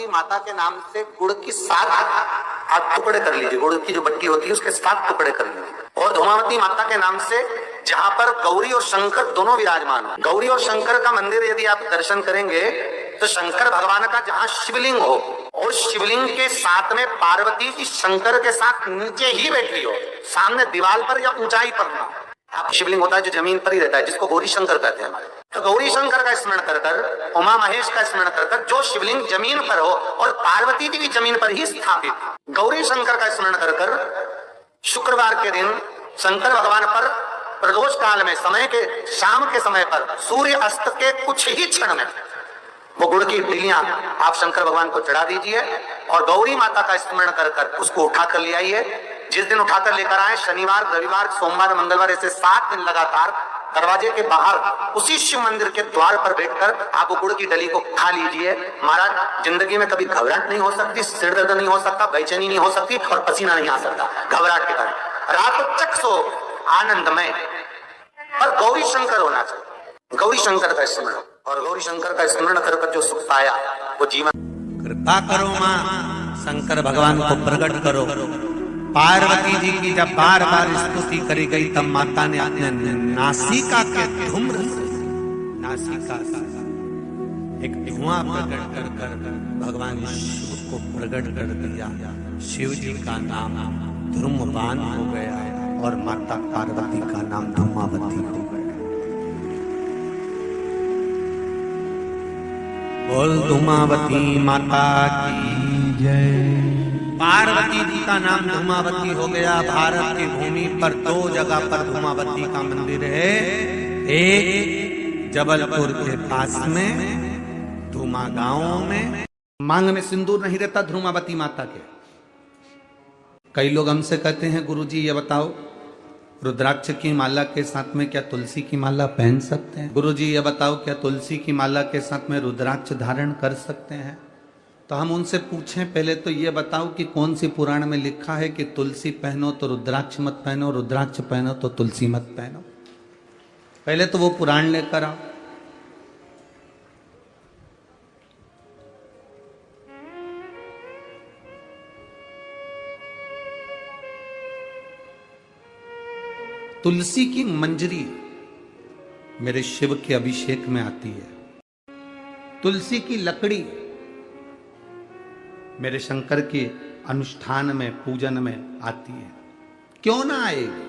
माता के नाम से गुड़ की 7 टुकड़े कर लीजिए। गुड़ की जो बट्टी होती है उसके 7 टुकड़े कर लीजिए। और धूमावती माता के नाम से जहां पर गौरी और शंकर दोनों विराजमान हो, गौरी और शंकर का मंदिर यदि आप दर्शन करेंगे तो शंकर भगवान का जहां शिवलिंग हो और शिवलिंग के साथ में पार्वती जी शंकर के साथ नीचे ही बैठी हो, सामने दीवार पर या ऊंचाई पर ना। आप शिवलिंग होता है जो जमीन पर ही रहता है, जिसको गौरी शंकर कहते हैं हमारे। तो गौरी शंकर का स्मरण कर कर, उमा महेश का स्मरण कर कर, जो शिवलिंग जमीन पर हो और पार्वती जी भी जमीन पर ही स्थापित, गौरी शंकर का स्मरण कर कर शुक्रवार के दिन शंकर भगवान पर प्रदोष काल में समय के शाम के समय पर सूर्य अस्त के कुछ ही क्षण में वो गुड़ की तिलियां आप शंकर भगवान को चढ़ा दीजिए और गौरी माता का स्मरण कर कर उसको उठाकर ले आइए। जिस दिन उठाकर लेकर आए, शनिवार, रविवार, सोमवार, मंगलवार, ऐसे 7 दिन लगातार दरवाजे के बाहर उसी शिव मंदिर के द्वार पर बैठकर आप वो गुड़ की डली को खा लीजिए। महाराज, जिंदगी में कभी घबराहट नहीं हो सकती, सिर दर्द नहीं हो सकता, बेचैनी नहीं हो सकती और पसीना नहीं आ सकता घबराहट के कारण। रात तक सो आनंदमय। पर गौरी शंकर होना चाहिए, गौरी शंकर का स्मरण, और गौरी शंकर का स्मरण कर कर जो सुख पाया वो जीवन। कृपा करो माँ, शंकर भगवान को प्रकट करो। पार्वती जी की जब बार बार स्तुति करी गई तब माता ने अपने नासिका के धूम्र से नासिका एक धुआं प्रकट कर कर भगवान शिव को प्रकट कर दिया। शिव जी का नाम धूम्रपान हो गया और माता पार्वती का नाम धूमावती हो गया। बोल धूमावती माता की जय। पार्वती जी का नाम धूमावती हो गया। भारत की भूमि पर 2 जगह पर धूमावती का मंदिर है। एक जबलपुर के पास में धूमा गांव में। मांग में सिंदूर नहीं रहता धूमावती माता के। कई लोग हमसे कहते हैं गुरुजी ये बताओ, रुद्राक्ष की माला के साथ में क्या तुलसी की माला पहन सकते हैं? गुरुजी ये बताओ, क्या तुलसी की माला के साथ में रुद्राक्ष धारण कर सकते हैं? तो हम उनसे पूछें, पहले तो ये बताओ कि कौन सी पुराण में लिखा है कि तुलसी पहनो तो रुद्राक्ष मत पहनो, रुद्राक्ष पहनो तो तुलसी मत पहनो। पहले तो वो पुराण लेकर आओ। तुलसी की मंजरी मेरे शिव के अभिषेक में आती है। तुलसी की लकड़ी मेरे शंकर के अनुष्ठान में, पूजन में आती है। क्यों ना आएगी?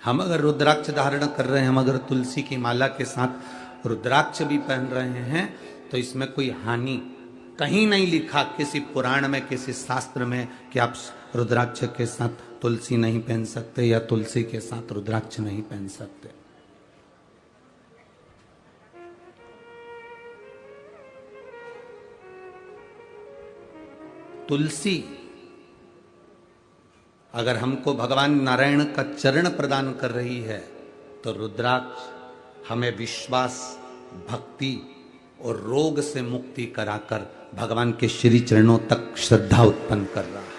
हम अगर रुद्राक्ष धारण कर रहे हैं, हम अगर तुलसी की माला के साथ रुद्राक्ष भी पहन रहे हैं तो इसमें कोई हानि कहीं नहीं लिखा किसी पुराण में, किसी शास्त्र में कि आप रुद्राक्ष के साथ तुलसी नहीं पहन सकते या तुलसी के साथ रुद्राक्ष नहीं पहन सकते। तुलसी अगर हमको भगवान नारायण का चरण प्रदान कर रही है तो रुद्राक्ष हमें विश्वास, भक्ति और रोग से मुक्ति कराकर भगवान के श्री चरणों तक श्रद्धा उत्पन्न कर रहा है।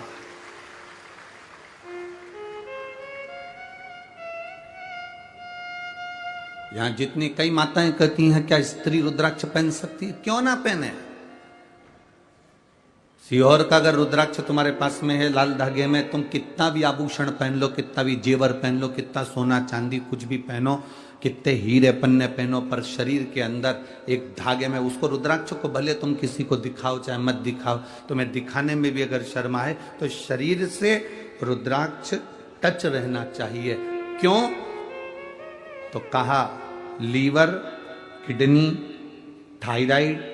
यहां जितनी कई माताएं कहती हैं क्या स्त्री रुद्राक्ष पहन सकती है? क्यों ना पहने। सीहोर का अगर रुद्राक्ष तुम्हारे पास में है लाल धागे में, तुम कितना भी आभूषण पहन लो, कितना भी जेवर पहन लो, कितना सोना चांदी कुछ भी पहनो, कितने हीरे पन्ने पहनो, पर शरीर के अंदर एक धागे में उसको, रुद्राक्ष को भले तुम किसी को दिखाओ चाहे मत दिखाओ, तुम्हें दिखाने में भी अगर शर्म आए तो शरीर से रुद्राक्ष टच रहना चाहिए। क्यों? तो कहा लीवर, किडनी, थायराइड,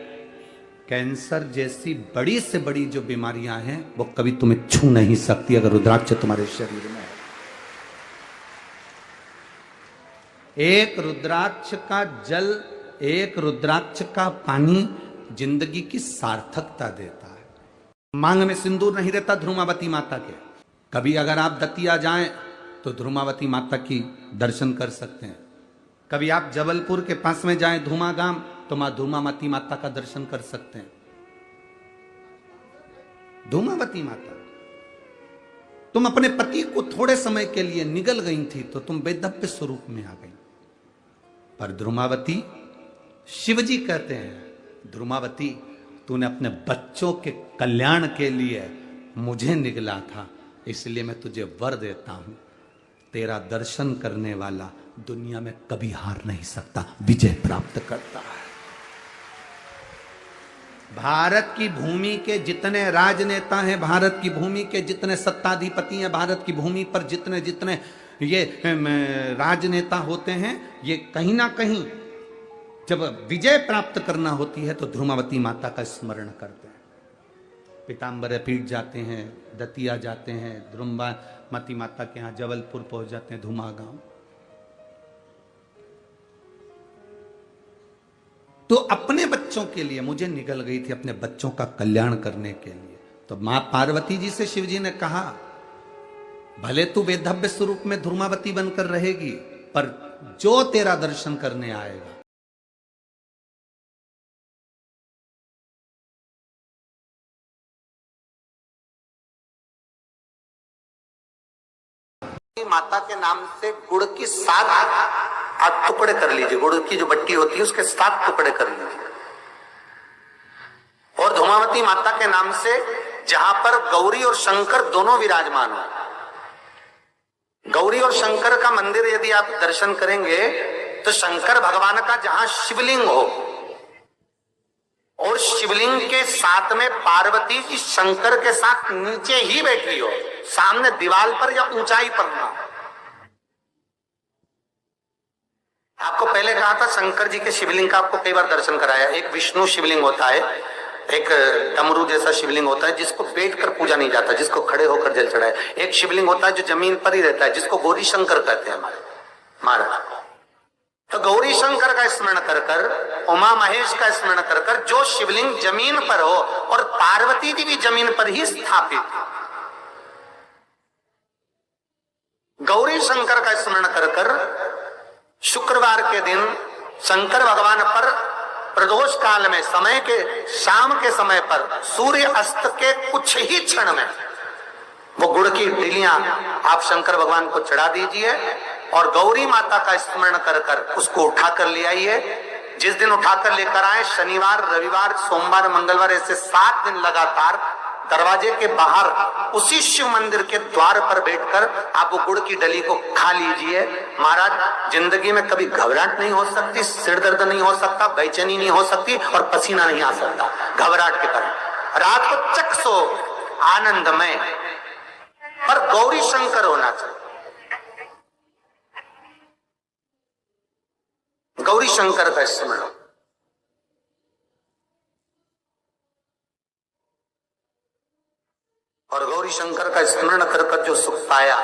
कैंसर जैसी बड़ी से बड़ी जो बीमारियां हैं वो कभी तुम्हें छू नहीं सकती अगर रुद्राक्ष तुम्हारे शरीर में है। एक रुद्राक्ष का जल, एक रुद्राक्ष का पानी जिंदगी की सार्थकता देता है। मांग में सिंदूर नहीं रहता धूमावती माता के। कभी अगर आप दतिया जाएं तो धूमावती माता की दर्शन कर सकते हैं। कभी आप जबलपुर के पास में जाएं धूमा गांव तो मां धूमावती माता का दर्शन कर सकते हैं। धूमावती माता, तुम अपने पति को थोड़े समय के लिए निगल गई थी तो तुम बेदब्य स्वरूप में आ गई, पर धूमावती शिव जी कहते हैं ध्रुमावती, तूने अपने बच्चों के कल्याण के लिए मुझे निगला था, इसलिए मैं तुझे वर देता हूं, तेरा दर्शन करने वाला दुनिया में कभी हार नहीं सकता, विजय प्राप्त करता है। भारत की भूमि के जितने राजनेता हैं, भारत की भूमि के जितने सत्ताधिपति हैं, भारत की भूमि पर जितने जितने ये राजनेता होते हैं, ये कहीं ना कहीं जब विजय प्राप्त करना होती है तो ध्रुमावती माता का स्मरण करते हैं। पीताम्बर पीठ जाते हैं, दतिया जाते हैं, ध्रुमावती माता के यहाँ जबलपुर पहुंच जाते हैं, धुमा गांव। तो अपने बच्चों के लिए मुझे निकल गई थी, अपने बच्चों का कल्याण करने के लिए। तो मां पार्वती जी से शिव जी ने कहा, भले तू वेदव्य स्वरूप में ध्रुमावती बनकर रहेगी, पर जो तेरा दर्शन करने आएगा माता के नाम से गुड़ की 7 टुकड़े कर लीजिए। गुड़ की जो बट्टी होती है उसके 7 टुकड़े कर लीजिए। और धूमावती माता के नाम से जहां पर गौरी और शंकर दोनों विराजमान हो, गौरी और शंकर का मंदिर यदि आप दर्शन करेंगे तो शंकर भगवान का जहां शिवलिंग हो और शिवलिंग के साथ में पार्वती जी शंकर के साथ नीचे ही बैठी हो, सामने दीवार पर या ऊंचाई पर ना। आपको पहले कहा था शंकर जी के शिवलिंग का आपको कई बार दर्शन कराया। एक विष्णु शिवलिंग होता है, एक डमरू जैसा शिवलिंग होता है जिसको बैठकर पूजा नहीं जाता, जिसको खड़े होकर जल चढ़ाए। एक शिवलिंग होता है जो जमीन पर ही रहता है, जिसको गौरी शंकर कहते हैं हमारे महाराज। तो गौरी शंकर का स्मरण कर कर, उमा महेश का स्मरण कर कर, जो शिवलिंग जमीन पर हो और पार्वती जी भी जमीन पर ही स्थापित, गौरी शंकर का स्मरण कर कर शुक्रवार के दिन शंकर भगवान पर प्रदोष काल में समय के शाम के समय पर सूर्य अस्त के कुछ ही क्षण में वो गुड़ की डिलियां आप शंकर भगवान को चढ़ा दीजिए और गौरी माता का स्मरण कर कर उसको उठाकर ले आइए। जिस दिन उठाकर लेकर आए, शनिवार, रविवार, सोमवार, मंगलवार, ऐसे 7 दिन लगातार दरवाजे के बाहर उसी शिव मंदिर के द्वार पर बैठकर आप वो गुड़ की डली को खा लीजिए। महाराज, जिंदगी में कभी घबराहट नहीं हो सकती, सिर दर्द नहीं हो सकता, बेचैनी नहीं हो सकती और पसीना नहीं आ सकता घबराहट के कारण। रात को चक सो आनंदमय, पर गौरी शंकर होना चाहिए। गौरी शंकर का स्मरण, और गौरी शंकर का स्मरण कर कर जो सुख पाया,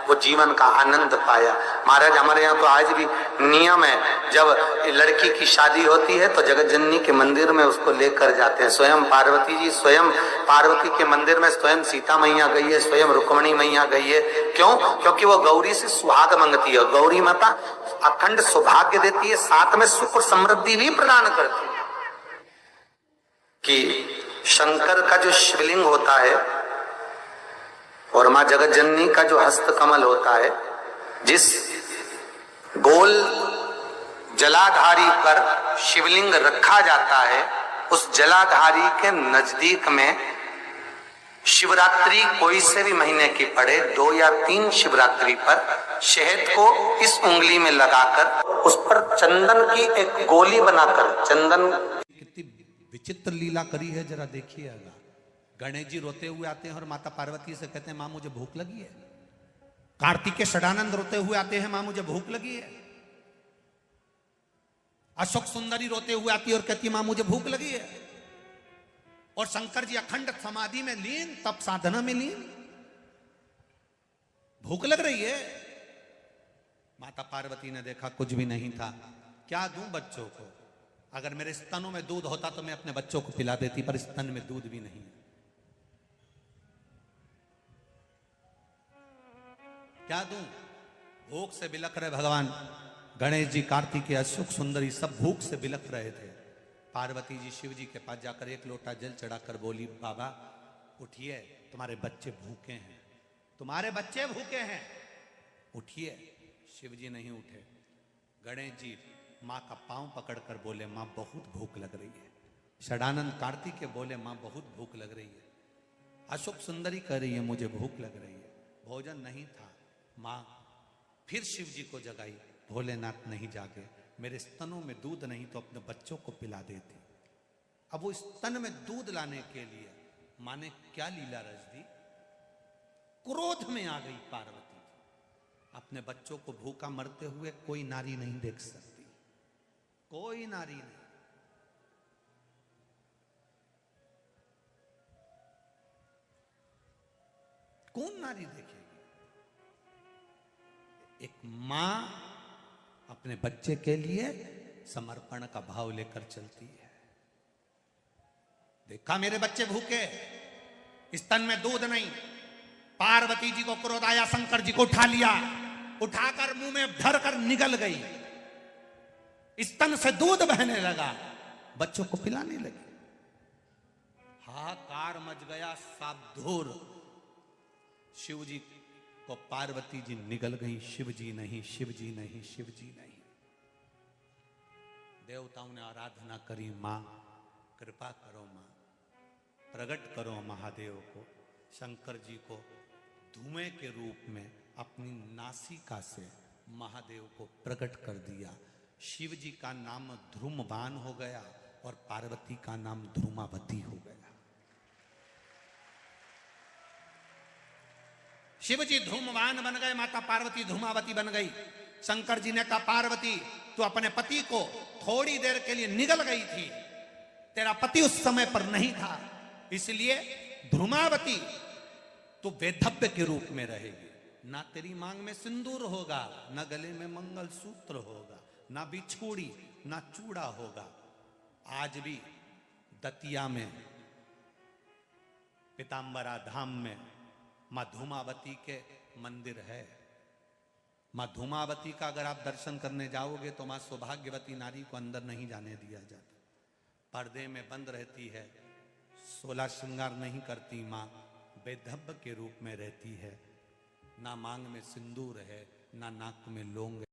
वो जीवन का आनंद पाया। महाराज, हमारे यहाँ तो आज भी नियम है, जब लड़की की शादी होती है तो जगत जननी के मंदिर में उसको लेकर जाते हैं। स्वयं पार्वती जी, स्वयं पार्वती के मंदिर में स्वयं सीता मैया गई है, स्वयं रुक्मणी मैया गई है। क्यों? क्योंकि वो गौरी से सुहाग मांगती है। गौरी माता अखंड सौभाग्य देती है, साथ में सुख और समृद्धि भी प्रदान करती है। कि शंकर का जो शिवलिंग होता है और मां जगत जननी का जो हस्त कमल होता है, जिस गोल जलाधारी पर शिवलिंग रखा जाता है, उस जलाधारी के नजदीक में शिवरात्रि कोई से भी महीने की पड़े, 2 या 3 शिवरात्रि पर शहद को इस उंगली में लगाकर उस पर चंदन की एक गोली बनाकर, चंदन, कितनी विचित्र लीला करी है, जरा देखिएगा। गणेश जी रोते हुए आते हैं और माता पार्वती से कहते हैं, मां मुझे भूख लगी है। कार्तिकेय षडानंद रोते हुए आते हैं, मां मुझे भूख लगी है। अशोक सुंदरी रोते हुए आती है और कहती है, मां मुझे भूख लगी है। और शंकर जी अखंड समाधि में लीन, तप साधना में लीन, भूख लग रही है। माता पार्वती ने देखा कुछ भी नहीं था, क्या दूं बच्चों को? अगर मेरे स्तनों में दूध होता तो मैं अपने बच्चों को पिला देती, पर स्तन में दूध भी नहीं। क्या दूं? भूख से बिलख रहे भगवान गणेश जी, कार्तिकेय, अशोक सुंदरी सब भूख से बिलख रहे थे। पार्वती जी शिव जी के पास जाकर 1 लोटा जल चढ़ाकर बोली, बाबा उठिए, तुम्हारे बच्चे भूखे हैं, तुम्हारे बच्चे भूखे हैं, उठिए। शिव जी नहीं उठे। गणेश जी माँ का पांव पकड़कर बोले माँ बहुत भूख लग रही है। षडानंद कार्तिकेय बोले माँ बहुत भूख लग रही है। अशोक सुंदरी कह रही है मुझे भूख लग रही है। भोजन नहीं था। माँ फिर शिव जी को जगाई। भोलेनाथ नहीं जागे, मेरे स्तनों में दूध नहीं तो अपने बच्चों को पिला देती। अब वो स्तन में दूध लाने के लिए माँ ने क्या लीला रच दी, क्रोध में आ गई पार्वती। अपने बच्चों को भूखा मरते हुए कोई नारी नहीं देख सकती, कोई नारी नहीं। कौन नारी देखेगी? एक मां अपने बच्चे के लिए समर्पण का भाव लेकर चलती है। देखा मेरे बच्चे भूखे, स्तन में दूध नहीं। पार्वती जी को क्रोध आया, शंकर जी को उठा लिया, उठाकर मुंह में धरकर निगल गई। स्तन से दूध बहने लगा, बच्चों को पिलाने लगी। हाहाकार मच गया, साबधूर। शिव जी को पार्वती जी निगल गई, शिव जी नहीं, शिव जी नहीं, शिव जी नहीं। देवताओं ने आराधना करी, मां कृपा करो, मां प्रकट करो महादेव को। शंकर जी को धुएं के रूप में अपनी नासिका से महादेव को प्रकट कर दिया। शिव जी का नाम ध्रुमवान हो गया और पार्वती का नाम ध्रुमावती हो गया। शिव जी धूमवान बन गए, माता पार्वती धूमावती बन गई। शंकर जी ने कहा पार्वती तू अपने पति को थोड़ी देर के लिए निगल गई थी, तेरा पति उस समय पर नहीं था, इसलिए ध्रुमावती तू वैधव्य के रूप में रहेगी। ना तेरी मांग में सिंदूर होगा, ना गले में मंगलसूत्र होगा, ना बिछुड़ी, ना चूड़ा होगा। आज भी दतिया में पीताम्बरा धाम में मां धूमावती के मंदिर है। मां धूमावती का अगर आप दर्शन करने जाओगे तो मां सौभाग्यवती नारी को अंदर नहीं जाने दिया जाता, पर्दे में बंद रहती है, 16 श्रृंगार नहीं करती। मां वैधव्य के रूप में रहती है। ना मांग में सिंदूर है, ना नाक में लौंग